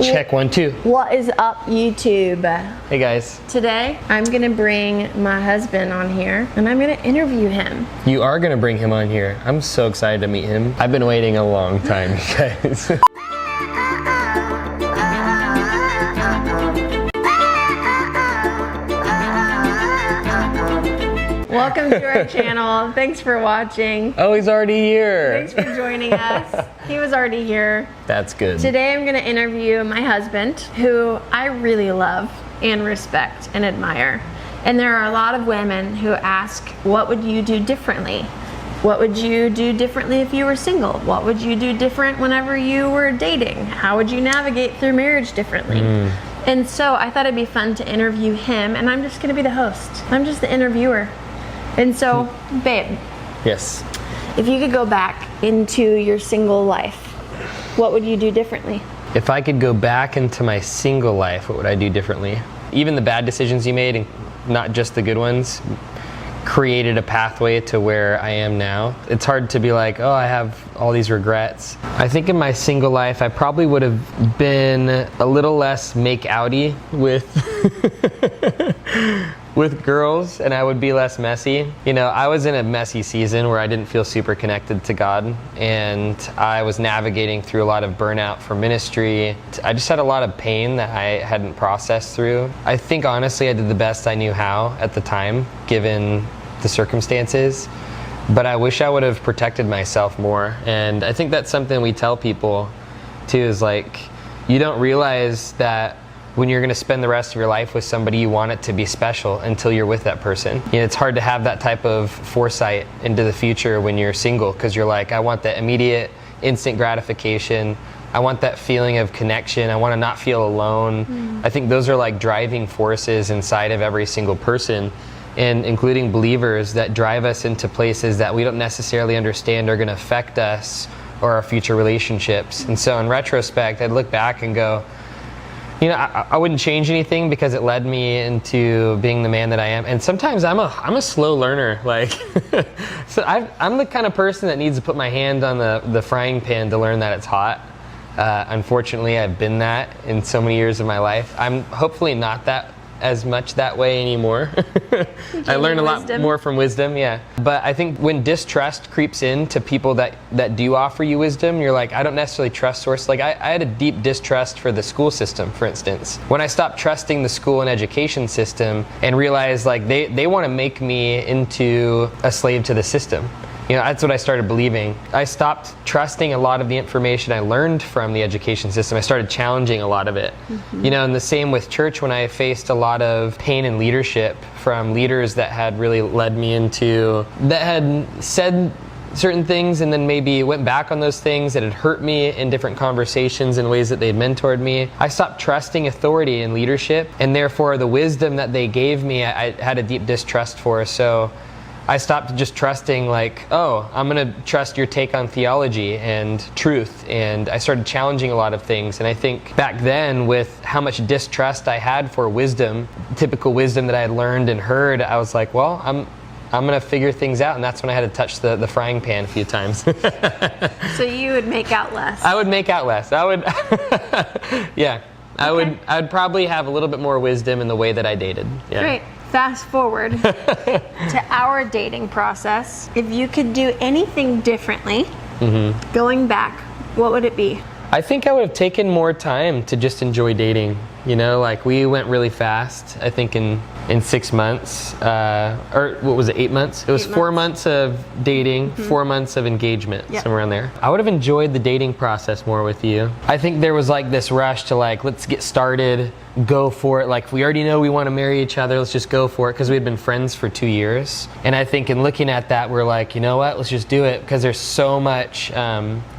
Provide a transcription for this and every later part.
Check 1, 2. What is up, YouTube? Hey guys. Today, I'm gonna bring my husband on here and I'm gonna interview him. You are gonna bring him on here. I'm so excited to meet him. I've been waiting a long time, you guys. Welcome to our channel. Thanks for watching. Oh, he's already here. Thanks for joining us. He was already here. That's good. Today I'm gonna interview my husband, who I really love and respect and admire. And there are a lot of women who ask, what would you do differently? What would you do differently if you were single? What would you do different whenever you were dating? How would you navigate through marriage differently? And so I thought it'd be fun to interview him, and I'm just gonna be the host. I'm just the interviewer. And so, babe. Yes. If you could go back into your single life, what would you do differently? If I could go back into my single life, what would I do differently? Even the bad decisions you made, and not just the good ones, created a pathway to where I am now. It's hard to be like, oh, I have all these regrets. I think in my single life, I probably would have been a little less make-outy with girls, and I would be less messy. You know, I was in a messy season where I didn't feel super connected to God, and I was navigating through a lot of burnout for ministry. I just had a lot of pain that I hadn't processed through. I think honestly I did the best I knew how at the time, given the circumstances, but I wish I would have protected myself more. And I think that's something we tell people too, is like, you don't realize that when you're going to spend the rest of your life with somebody, you want it to be special until you're with that person. You know, it's hard to have that type of foresight into the future when you're single, because you're like, I want that immediate, instant gratification. I want that feeling of connection. I want to not feel alone. I think those are like driving forces inside of every single person, and including believers, that drive us into places that we don't necessarily understand are going to affect us or our future relationships. And so in retrospect, I'd look back and go, you know, I wouldn't change anything because it led me into being the man that I am. And sometimes I'm a slow learner. Like, so I'm the kind of person that needs to put my hand on the frying pan to learn that it's hot. Unfortunately, I've been that in so many years of my life. I'm hopefully not that as much that way anymore. I learned a lot more from wisdom, yeah. But I think when distrust creeps in to people that do offer you wisdom, you're like, I don't necessarily trust source. Like I had a deep distrust for the school system, for instance. When I stopped trusting the school and education system and realized like they want to make me into a slave to the system. You know, that's what I started believing. I stopped trusting a lot of the information I learned from the education system. I started challenging a lot of it. You know, and the same with church, when I faced a lot of pain in leadership from leaders that had really led me into, that had said certain things and then maybe went back on those things that had hurt me in different conversations in ways that they'd mentored me. I stopped trusting authority and leadership, and therefore the wisdom that they gave me, I had a deep distrust for. So I stopped just trusting like, oh, I'm going to trust your take on theology and truth. And I started challenging a lot of things. And I think back then, with how much distrust I had for wisdom, typical wisdom that I had learned and heard, I was like, well, I'm going to figure things out. And that's when I had to touch the frying pan a few times. So you would make out less? I would make out less. I would, yeah. Okay. I'd probably have a little bit more wisdom in the way that I dated. Yeah. Great. Fast forward to our dating process. If you could do anything differently, going back, what would it be? I think I would have taken more time to just enjoy dating. You know, like we went really fast. I think in 6 months, or what was it, 8 months? It was 4 months of dating, 4 months of engagement, somewhere around there. I would have enjoyed the dating process more with you. I think there was like this rush to like, let's get started, go for it. Like, we already know we want to marry each other, let's just go for it, because we had been friends for 2 years. And I think in looking at that, we're like, you know what, let's just do it, because there's so much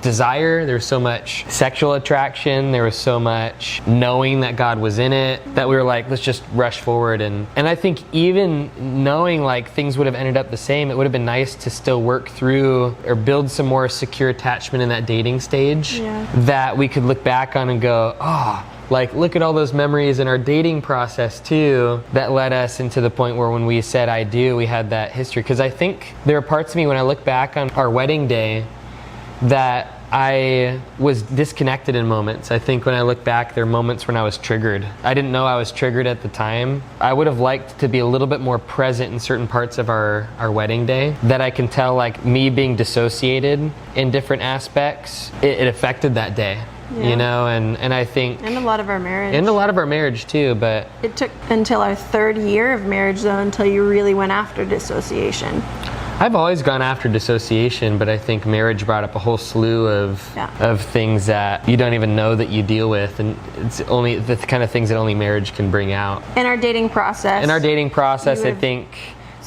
desire, there's so much sexual attraction, there was so much knowing that God was in it, that we were like, let's just rush forward. And I think even knowing like things would have ended up the same, it would have been nice to still work through or build some more secure attachment in that dating stage, that we could look back on and go, oh, like, look at all those memories in our dating process too that led us into the point where when we said I do, we had that history. Because I think there are parts of me when I look back on our wedding day that I was disconnected in moments. I think when I look back, there are moments when I was triggered. I didn't know I was triggered at the time. I would have liked to be a little bit more present in certain parts of our wedding day, that I can tell, like, me being dissociated in different aspects, it affected that day. Yeah. You know, and I think... And a lot of our marriage. And a lot of our marriage too, but... It took until our 3rd year of marriage, though, until you really went after dissociation. I've always gone after dissociation, but I think marriage brought up a whole slew of things that you don't even know that you deal with, and it's only the kind of things that only marriage can bring out. In our dating process. I think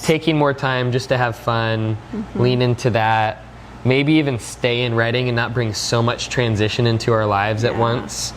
taking more time just to have fun, lean into that, maybe even stay in Redding and not bring so much transition into our lives at once.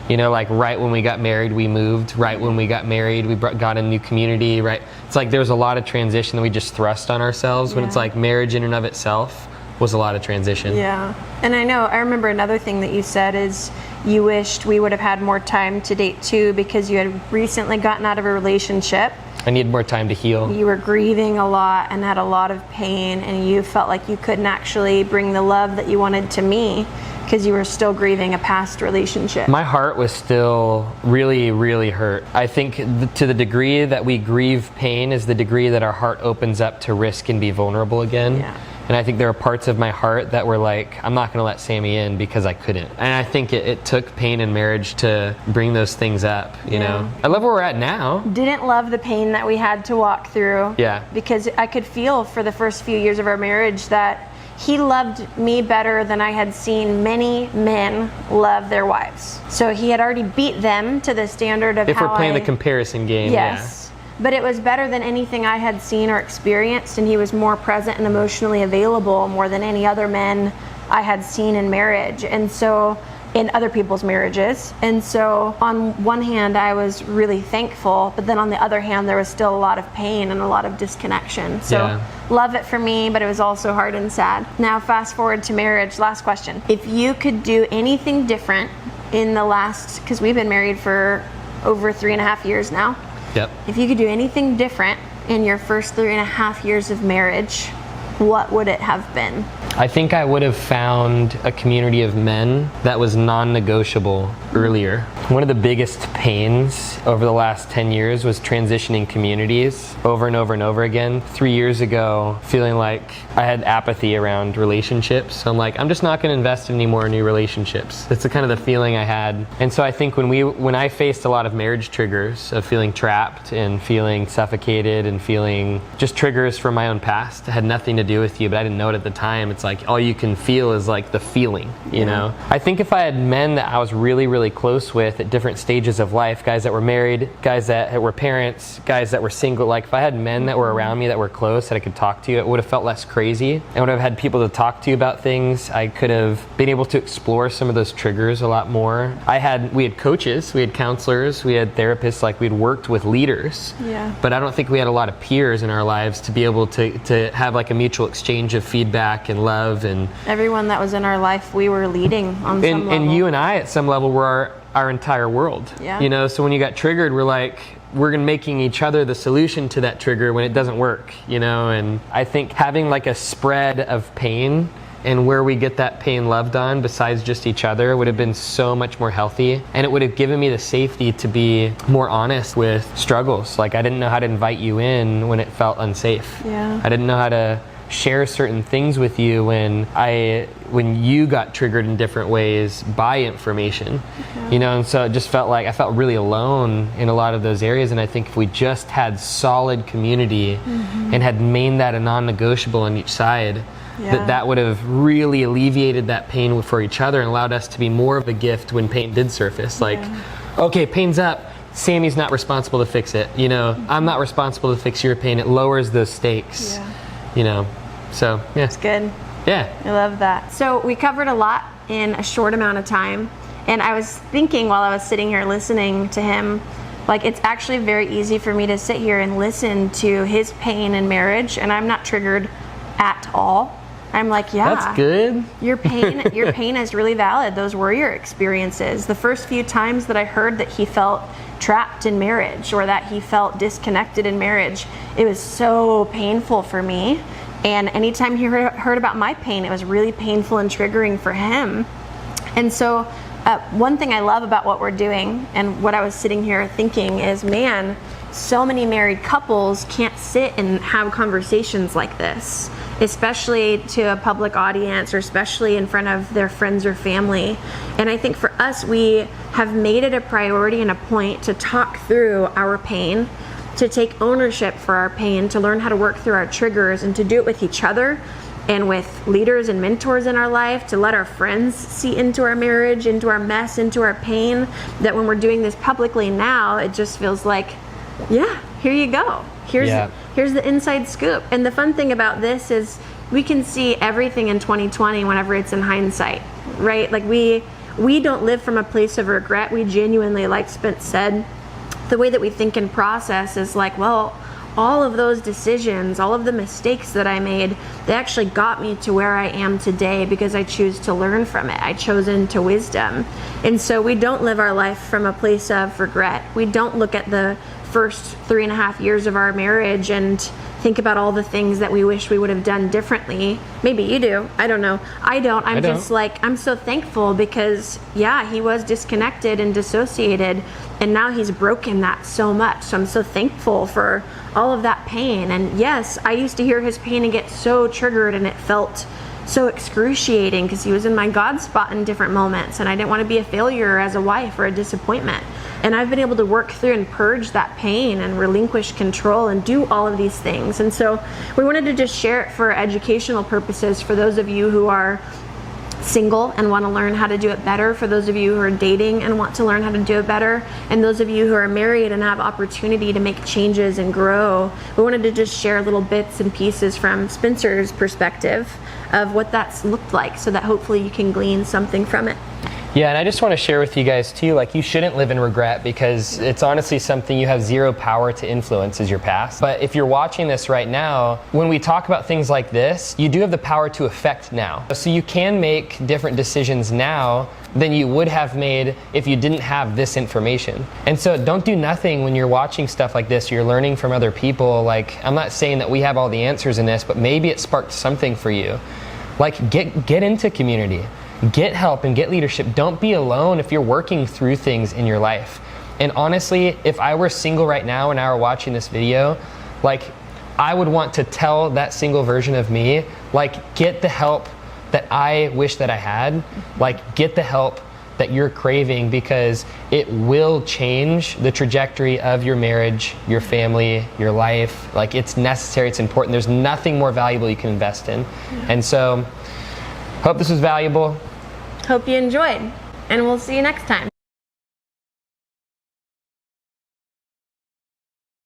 You know, like right when we got married, we moved. Right when we got married, we got a new community, right? It's like there was a lot of transition that we just thrust on ourselves, when it's like marriage in and of itself was a lot of transition. Yeah. And I remember another thing that you said is you wished we would have had more time to date too, because you had recently gotten out of a relationship. I need more time to heal. You were grieving a lot and had a lot of pain, and you felt like you couldn't actually bring the love that you wanted to me because you were still grieving a past relationship. My heart was still really, really hurt. I think to the degree that we grieve pain is the degree that our heart opens up to risk and be vulnerable again. Yeah. And I think there are parts of my heart that were like, I'm not going to let Sammy in because I couldn't. And I think it took pain in marriage to bring those things up, you know. I love where we're at now. Didn't love the pain that we had to walk through. Yeah. Because I could feel for the first few years of our marriage that he loved me better than I had seen many men love their wives. So he had already beat them to the standard of if we're playing the comparison game. Yes. But it was better than anything I had seen or experienced, and he was more present and emotionally available more than any other men I had seen in marriage, and so in other people's marriages. And so on one hand, I was really thankful, but then on the other hand, there was still a lot of pain and a lot of disconnection. So love it for me, but it was also hard and sad. Now fast forward to marriage. Last question. If you could do anything different in the last, because we've been married for over 3.5 years now. Yep. If you could do anything different in your first 3.5 years of marriage, what would it have been? I think I would have found a community of men that was non-negotiable earlier. One of the biggest pains over the last 10 years was transitioning communities over and over and over again. 3 years ago, feeling like I had apathy around relationships. So I'm like, I'm just not going to invest in any more new relationships. That's the kind of the feeling I had. And so I think when I faced a lot of marriage triggers of feeling trapped and feeling suffocated and feeling just triggers from my own past, it had nothing to do with you, but I didn't know it at the time. It's like all you can feel is like the feeling, you know? I think if I had men that I was really, really close with at different stages of life, guys that were married, guys that were parents, guys that were single, like if I had men that were around me that were close that I could talk to, it would have felt less crazy. I would have had people to talk to about things. I could have been able to explore some of those triggers a lot more. We had coaches, we had counselors, we had therapists, like we'd worked with leaders. Yeah. But I don't think we had a lot of peers in our lives to be able to have like a mutual exchange of feedback and love. And everyone that was in our life, we were leading on some level. And you and I at some level were our entire world. Yeah. You know, so when you got triggered, we're making each other the solution to that trigger when it doesn't work, you know. And I think having like a spread of pain and where we get that pain loved on besides just each other would have been so much more healthy, and it would have given me the safety to be more honest with struggles. Like I didn't know how to invite you in when it felt unsafe. Yeah. I didn't know how to share certain things with you when you got triggered in different ways by information. You know, and so it just felt like I felt really alone in a lot of those areas. And I think if we just had solid community and had made that a non-negotiable on each side, that would have really alleviated that pain for each other and allowed us to be more of a gift when pain did surface. Like, okay, pain's up, Sammy's not responsible to fix it, you know, I'm not responsible to fix your pain. It lowers those stakes. You know, so yeah. It's good. Yeah. I love that. So we covered a lot in a short amount of time. And I was thinking while I was sitting here listening to him, like it's actually very easy for me to sit here and listen to his pain in marriage, and I'm not triggered at all. I'm like, yeah. That's good. Your pain is really valid. Those were your experiences. The first few times that I heard that he felt trapped in marriage or that he felt disconnected in marriage, it was so painful for me. And anytime he heard about my pain, it was really painful and triggering for him. And so one thing I love about what we're doing and what I was sitting here thinking is, man, so many married couples can't sit and have conversations like this, especially to a public audience or especially in front of their friends or family. And I think for us, we have made it a priority and a point to talk through our pain, to take ownership for our pain, to learn how to work through our triggers, and to do it with each other and with leaders and mentors in our life, to let our friends see into our marriage, into our mess, into our pain, that when we're doing this publicly now, it just feels like, yeah, here you go. Here's the inside scoop. And the fun thing about this is we can see everything in 2020 whenever it's in hindsight, right? Like we don't live from a place of regret. We genuinely, like Spence said, the way that we think and process is like, well, all of those decisions, all of the mistakes that I made, they actually got me to where I am today because I choose to learn from it. I chose into wisdom. And so we don't live our life from a place of regret. We don't look at the first 3.5 years of our marriage and think about all the things that we wish we would have done differently. Maybe you do. I don't know. I don't. I'm just like, I'm so thankful because, yeah, he was disconnected and dissociated, and now he's broken that so much. So I'm so thankful for all of that pain. And yes, I used to hear his pain and get so triggered, and it felt so excruciating because he was in my God spot in different moments, and I didn't want to be a failure as a wife or a disappointment. And I've been able to work through and purge that pain and relinquish control and do all of these things. And so we wanted to just share it for educational purposes for those of you who are single and want to learn how to do it better, for those of you who are dating and want to learn how to do it better, and those of you who are married and have opportunity to make changes and grow. We wanted to just share little bits and pieces from Spencer's perspective of what that's looked like, so that hopefully you can glean something from it. Yeah, and I just want to share with you guys too, like, you shouldn't live in regret, because it's honestly something you have zero power to influence is your past. But if you're watching this right now, when we talk about things like this, you do have the power to affect now. So you can make different decisions now than you would have made if you didn't have this information. And so don't do nothing when you're watching stuff like this. You're learning from other people. Like, I'm not saying that we have all the answers in this, but maybe it sparked something for you. Like, get into community. Get help and get leadership. Don't be alone if you're working through things in your life. And honestly, if I were single right now and I were watching this video, like, I would want to tell that single version of me, like, get the help that I wish that I had. Like, get the help that you're craving, because it will change the trajectory of your marriage, your family, your life. Like, it's necessary, it's important. There's nothing more valuable you can invest in. And so, hope this was valuable. Hope you enjoyed, and we'll see you next time.